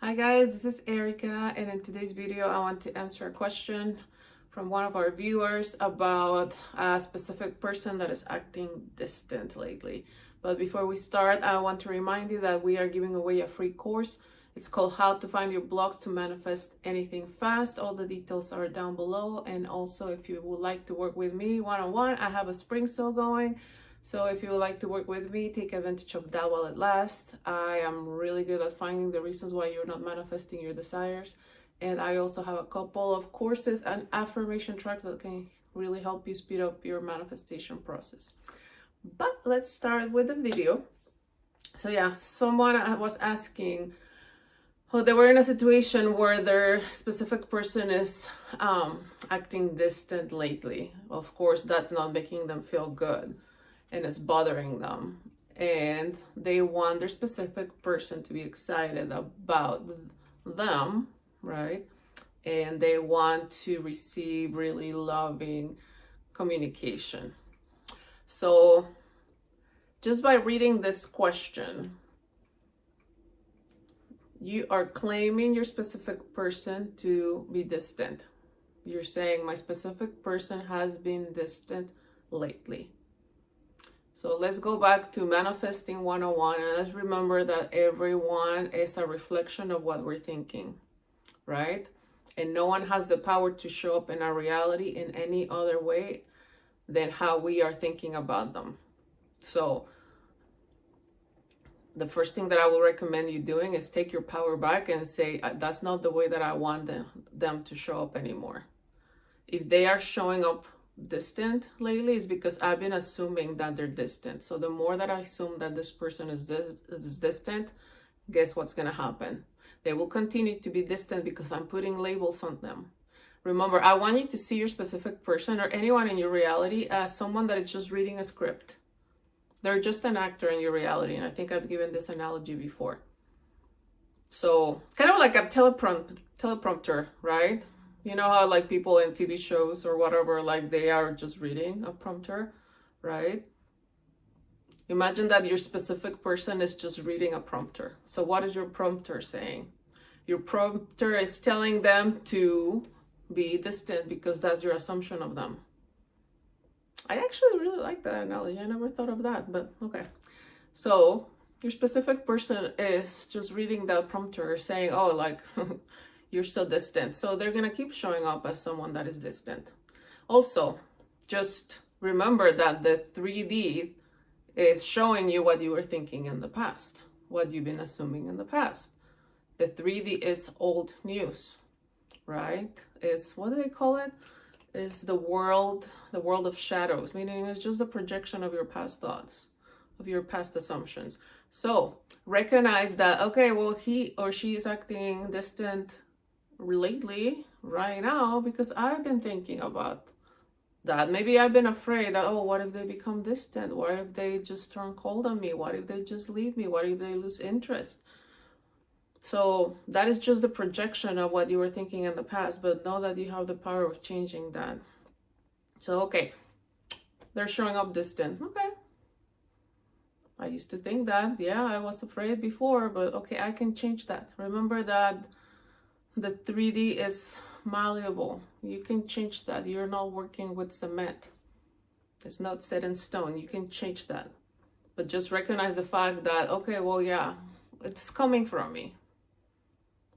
Hi guys, this is Erika, and in today's video I want to answer a question from one of our viewers about a specific person that is acting distant lately. But before we start, I want to remind you that we are giving away a free course. It's called How to Find Your Blocks to Manifest Anything Fast. All the details are down below. And also, if you would like to work with me one-on-one, I have a spring sale going. So if you would like to work with me, take advantage of that while it lasts. I am really good at finding the reasons why you're not manifesting your desires. And I also have a couple of courses and affirmation tracks that can really help you speed up your manifestation process. But let's start with the video. So yeah, someone was asking, well, they were in a situation where their specific person is acting distant lately. Of course, that's not making them feel good. And it's bothering them, and they want their specific person to be excited about them, right? And they want to receive really loving communication. So just by reading this question, you are claiming your specific person to be distant. You're saying my specific person has been distant lately. So let's go back to manifesting 101, and let's remember that everyone is a reflection of what we're thinking, right? And no one has the power to show up in our reality in any other way than how we are thinking about them. So the first thing that I will recommend you doing is take your power back and say, that's not the way that I want them to show up anymore. If they are showing up distant lately, is because I've been assuming that they're distant. So the more that I assume that this person is distant, guess what's going to happen? They will continue to be distant because I'm putting labels on them. Remember, I want you to see your specific person or anyone in your reality as someone that is just reading a script. They're just an actor in your reality, and I think I've given this analogy before. So kind of like a teleprompter, right? You know how like people in TV shows or whatever, like they are just reading a prompter, right? Imagine that your specific person is just reading a prompter. So what is your prompter saying? Your prompter is telling them to be distant because that's your assumption of them. I actually really like that analogy. I never thought of that, but okay. So your specific person is just reading that prompter saying, oh, like, you're so distant. So they're going to keep showing up as someone that is distant. Also, just remember that the 3D is showing you what you were thinking in the past, what you've been assuming in the past. The 3D is old news, right? It's, what do they call it? It's the world of shadows, meaning it's just a projection of your past thoughts, of your past assumptions. So recognize that, okay, well, he or she is acting distant lately, right now, because I've been thinking about that. Maybe I've been afraid that, oh, what if they become distant? What if they just turn cold on me? What if they just leave me? What if they lose interest? So that is just the projection of what you were thinking in the past, but know that you have the power of changing that. So, okay, they're showing up distant. Okay. I used to think that, yeah, I was afraid before, but okay, I can change that. Remember that the 3D is malleable. You can change that. You're not working with cement. It's not set in stone. You can change that. But just recognize the fact that, okay, well, yeah, it's coming from me.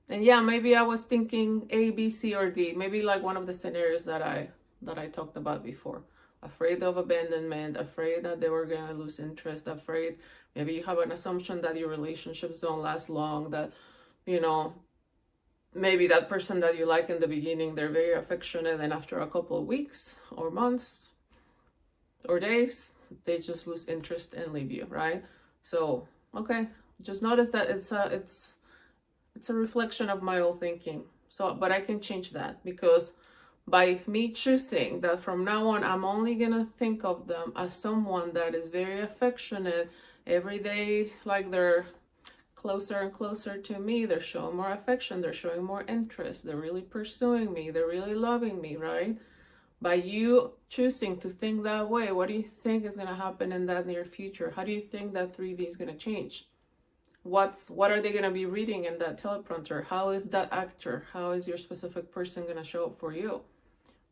And yeah, maybe I was thinking A, B, C, or D. Maybe like one of the scenarios that I talked about before. Afraid of abandonment, afraid that they were going to lose interest, afraid maybe you have an assumption that your relationships don't last long, that, you know, maybe that person that you like in the beginning, they're very affectionate, and after a couple of weeks or months or days, they just lose interest and leave you, right? So, okay, just notice that it's a reflection of my old thinking. So, but I can change that because by me choosing that from now on, I'm only gonna think of them as someone that is very affectionate every day, like they're closer and closer to me, they're showing more affection, they're showing more interest, they're really pursuing me, they're really loving me, right? By you choosing to think that way, what do you think is going to happen in that near future? How do you think that 3D is going to change? what are they going to be reading in that teleprompter? How is that actor? How is your specific person going to show up for you?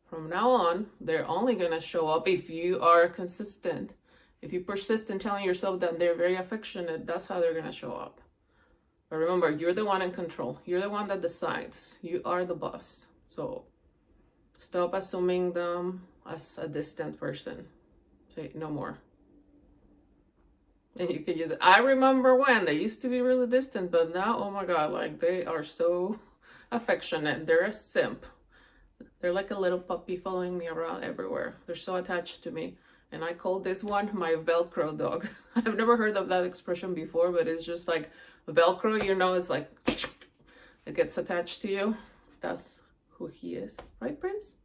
From now on, they're only going to show up if you are consistent. If you persist in telling yourself that they're very affectionate, that's how they're going to show up. But remember, you're the one in control. You're the one that decides. You are the boss. So stop assuming them as a distant person. Say no more. And you can use it. I remember when they used to be really distant, but now, oh my God, like they are so affectionate. They're a simp. They're like a little puppy following me around everywhere. They're so attached to me. And I call this one my Velcro dog. I've never heard of that expression before, but it's just like Velcro, you know, it's like it gets attached to you. That's who he is, right, Prince?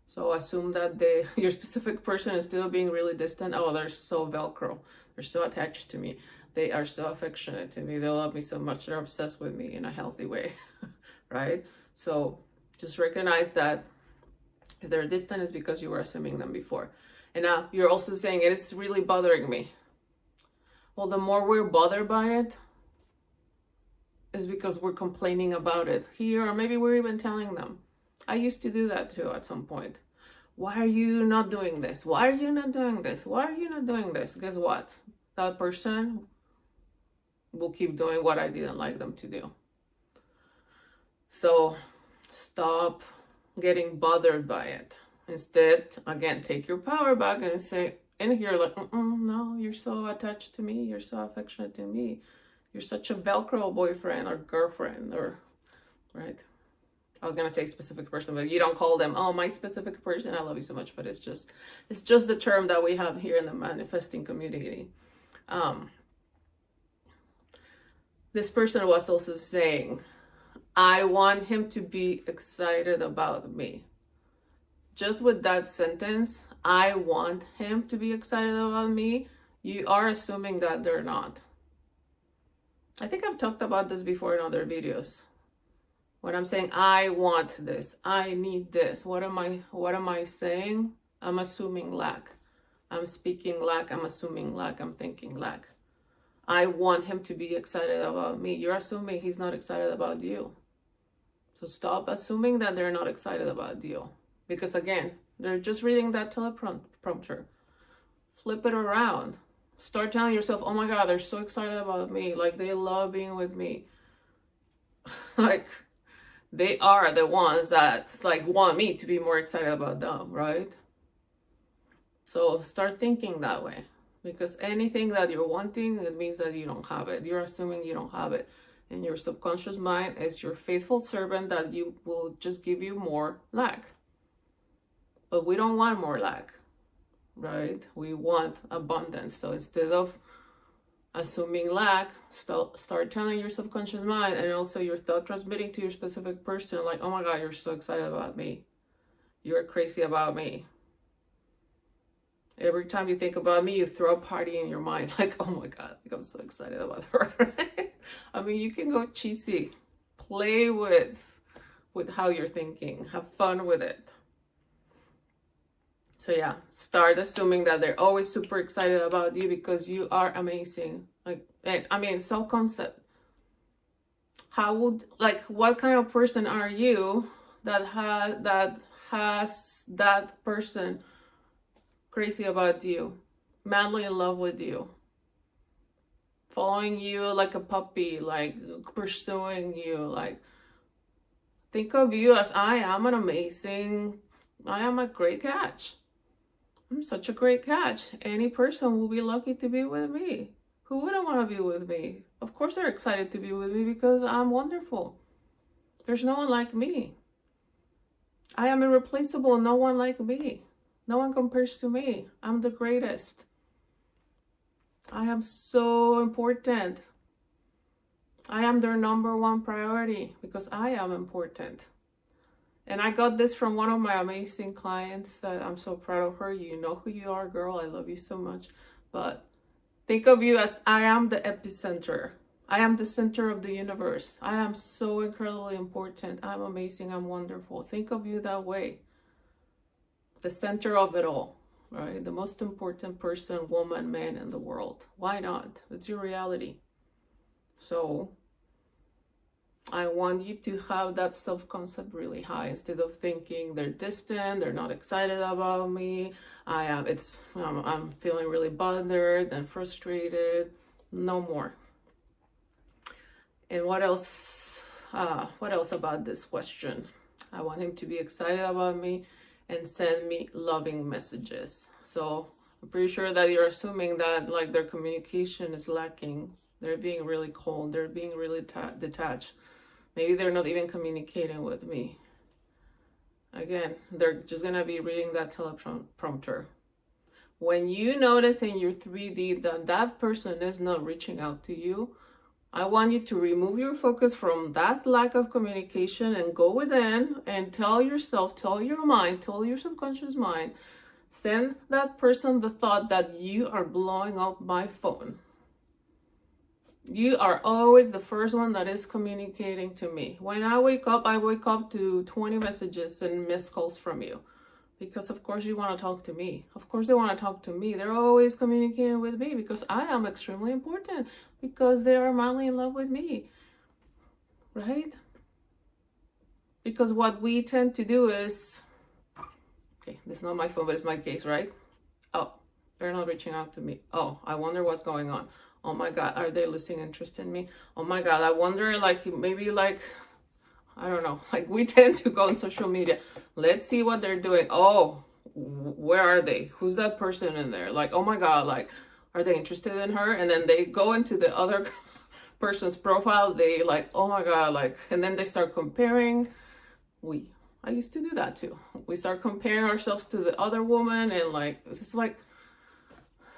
So assume that your specific person is still being really distant. Oh, they're so Velcro. They're so attached to me. They are so affectionate to me. They love me so much. They're obsessed with me in a healthy way, right? So just recognize that if they're distant, it's because you were assuming them before. And now you're also saying it is really bothering me. Well, the more we're bothered by it, is because we're complaining about it here, or maybe we're even telling them. I used to do that too at some point. Why are you not doing this? Why are you not doing this? Why are you not doing this? Guess what? That person will keep doing what I didn't like them to do. So stop getting bothered by it. Instead, again, take your power back and say in here like, no, you're so attached to me. You're so affectionate to me. You're such a Velcro boyfriend or girlfriend, or, right? I was going to say specific person, but you don't call them, oh, my specific person, I love you so much. But it's just the term that we have here in the manifesting community. This person was also saying, I want him to be excited about me. Just with that sentence, I want him to be excited about me, you are assuming that they're not. I think I've talked about this before in other videos. When I'm saying, I want this, I need this, what am I saying? I'm assuming lack. I'm speaking lack, I'm assuming lack, I'm thinking lack. I want him to be excited about me. You're assuming he's not excited about you. So stop assuming that they're not excited about you. Because again, they're just reading that teleprompter. Flip it around. Start telling yourself, oh my God, they're so excited about me. Like they love being with me. Like they are the ones that like want me to be more excited about them, right? So start thinking that way. Because anything that you're wanting, it means that you don't have it. You're assuming you don't have it. And your subconscious mind is your faithful servant that you will just give you more lack. But we don't want more lack, right? We want abundance. So instead of assuming lack, start telling your subconscious mind and also your thought transmitting to your specific person, like, oh my God, you're so excited about me. You're crazy about me. Every time you think about me, you throw a party in your mind. Like, oh my God, like I'm so excited about her. I mean, you can go cheesy. Play with how you're thinking. Have fun with it. So yeah, start assuming that they're always super excited about you because you are amazing. Like, I mean, self-concept. What kind of person are you that has that person crazy about you, madly in love with you, following you like a puppy, like pursuing you? Like, think of you as I am a great catch. I'm such a great catch. Any person will be lucky to be with me. Who wouldn't want to be with me? Of course they're excited to be with me because I'm wonderful. There's no one like me. I am irreplaceable. No one like me. No one compares to me. I'm the greatest. I am so important. I am their number one priority because I am important. And I got this from one of my amazing clients that I'm so proud of her. You know who you are, girl. I love you so much. But think of you as I am the epicenter. I am the center of the universe. I am so incredibly important. I'm amazing. I'm wonderful. Think of you that way. The center of it all, right? The most important person, woman, man in the world. Why not? It's your reality. So I want you to have that self-concept really high, instead of thinking they're distant, they're not excited about me, I'm feeling really bothered and frustrated. No more. And what else about this question? I want him to be excited about me and send me loving messages. So I'm pretty sure that you're assuming that like their communication is lacking. They're being really cold. They're being really detached. Maybe they're not even communicating with me. Again, they're just gonna be reading that teleprompter. When you notice in your 3D that that person is not reaching out to you, I want you to remove your focus from that lack of communication and go within and tell yourself, tell your mind, tell your subconscious mind, send that person the thought that you are blowing up my phone. You are always the first one that is communicating to me. When I wake up to 20 messages and missed calls from you. Because of course you want to talk to me. Of course they want to talk to me. They're always communicating with me because I am extremely important. Because they are madly in love with me. Right? Because what we tend to do is... Okay, this is not my phone, but it's my case, right? Oh, they're not reaching out to me. Oh, I wonder what's going on. Oh my God, are they losing interest in me? Oh my God, I wonder, like, maybe like, I don't know, like we tend to go on social media. Let's see what they're doing. Oh, where are they? Who's that person in there? Like, oh my God, like, are they interested in her? And then they go into the other person's profile. They like, oh my God, like, and then they start comparing. I used to do that too. We start comparing ourselves to the other woman and like, it's just like,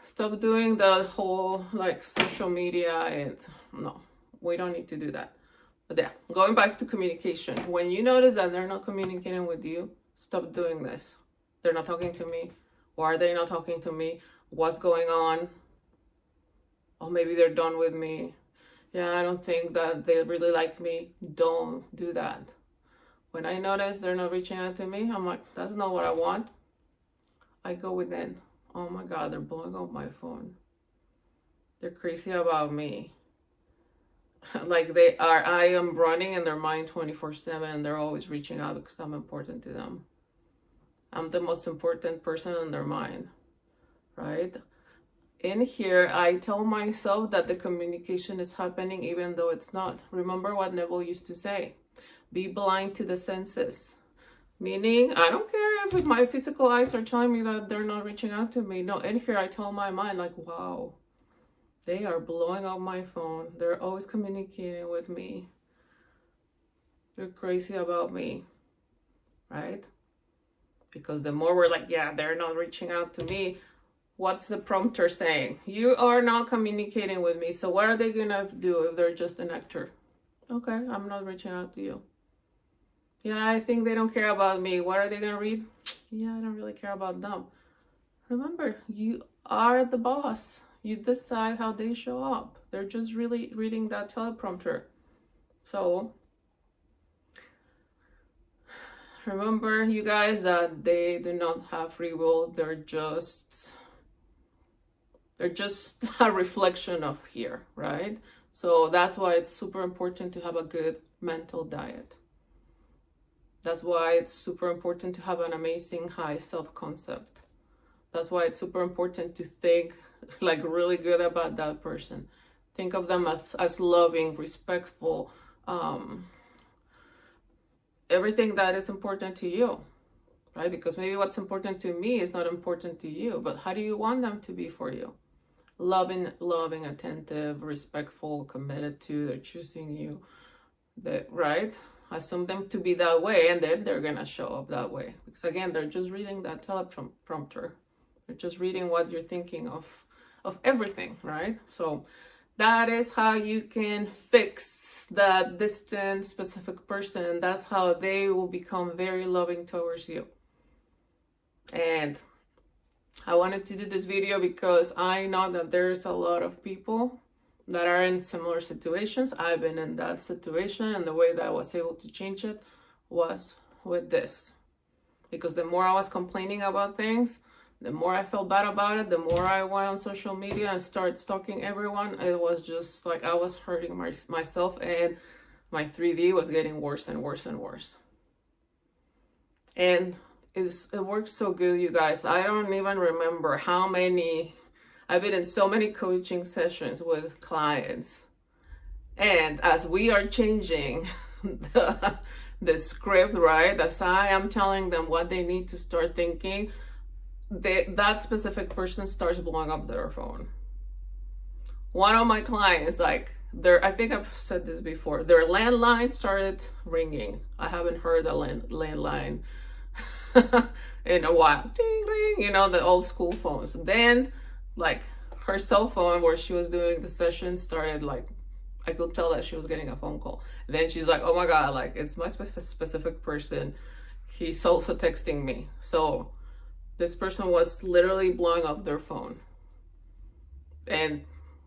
stop doing the whole like social media and no, we don't need to do that. But yeah, going back to communication. When you notice that they're not communicating with you, stop doing this. They're not talking to me. Why are they not talking to me? What's going on? Oh, maybe they're done with me. Yeah, I don't think that they really like me. Don't do that. When I notice they're not reaching out to me, I'm like, that's not what I want. I go within. Oh my God, they're blowing up my phone. They're crazy about me. Like I am running in their mind 24/7. They're always reaching out because I'm important to them. I'm the most important person in their mind, right? In here, I tell myself that the communication is happening even though it's not. Remember what Neville used to say, be blind to the senses. Meaning, I don't care if my physical eyes are telling me that they're not reaching out to me. No, in here, I tell my mind, like, wow, they are blowing up my phone. They're always communicating with me. They're crazy about me, right? Because the more we're like, yeah, they're not reaching out to me, what's the prompter saying? You are not communicating with me. So what are they going to do if they're just an actor? Okay, I'm not reaching out to you. Yeah, I think they don't care about me. What are they going to read? Yeah, I don't really care about them. Remember, you are the boss. You decide how they show up. They're just really reading that teleprompter. So, remember, you guys, that they do not have free will. They're just a reflection of here, right? So that's why it's super important to have a good mental diet. That's why it's super important to have an amazing high self-concept. That's why it's super important to think like really good about that person. Think of them as loving, respectful, everything that is important to you, right? Because maybe what's important to me is not important to you, but how do you want them to be for you? Loving, attentive, respectful, committed to, they're choosing you, right? Assume them to be that way, and then they're gonna show up that way. Because again, they're just reading that teleprompter. They're just reading what you're thinking of everything, right? So that is how you can fix that distant specific person. That's how they will become very loving towards you. And I wanted to do this video because I know that there's a lot of people that are in similar situations. I've been in that situation, and the way that I was able to change it was with this. Because the more I was complaining about things, The more I felt bad about it, the more I went on social media and started stalking everyone. It was just like I was hurting myself, and my 3D was getting worse and worse and worse. And it works so good, you guys. I don't even remember how many, I've been in so many coaching sessions with clients. And as we are changing the script, right, as I am telling them what they need to start thinking, that specific person starts blowing up their phone. One of my clients, like, I think I've said this before, their landline started ringing. I haven't heard a landline in a while. Ding, ring, you know, the old school phones. Then, like, her cell phone where she was doing the session started, like, I could tell that she was getting a phone call. Then she's like, oh my God, like, it's my specific person. He's also texting me. So this person was literally blowing up their phone. And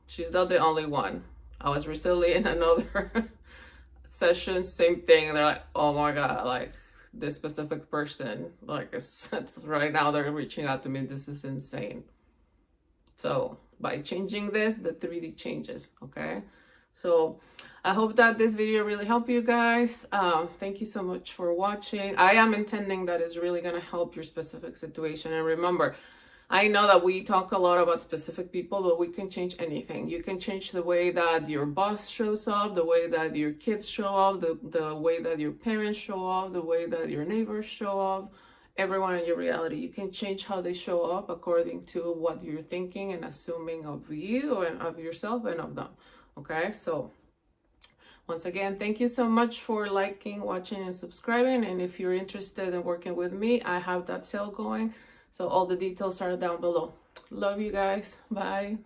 she's not the only one. I was recently in another session, same thing. They're like, oh my God, like, this specific person, like, it's right now they're reaching out to me. This is insane. So by changing this, the 3D changes, okay? So I hope that this video really helped you guys. Thank you so much for watching. I am intending that it's really going to help your specific situation. And remember, I know that we talk a lot about specific people, but we can change anything. You can change the way that your boss shows up, the way that your kids show up, the way that your parents show up, the way that your neighbors show up, everyone in your reality. You can change how they show up according to what you're thinking and assuming of you and of yourself and of them. Okay, so once again, thank you so much for liking, watching, and subscribing. And if you're interested in working with me, I have that sale going. So all the details are down below. Love you guys. Bye.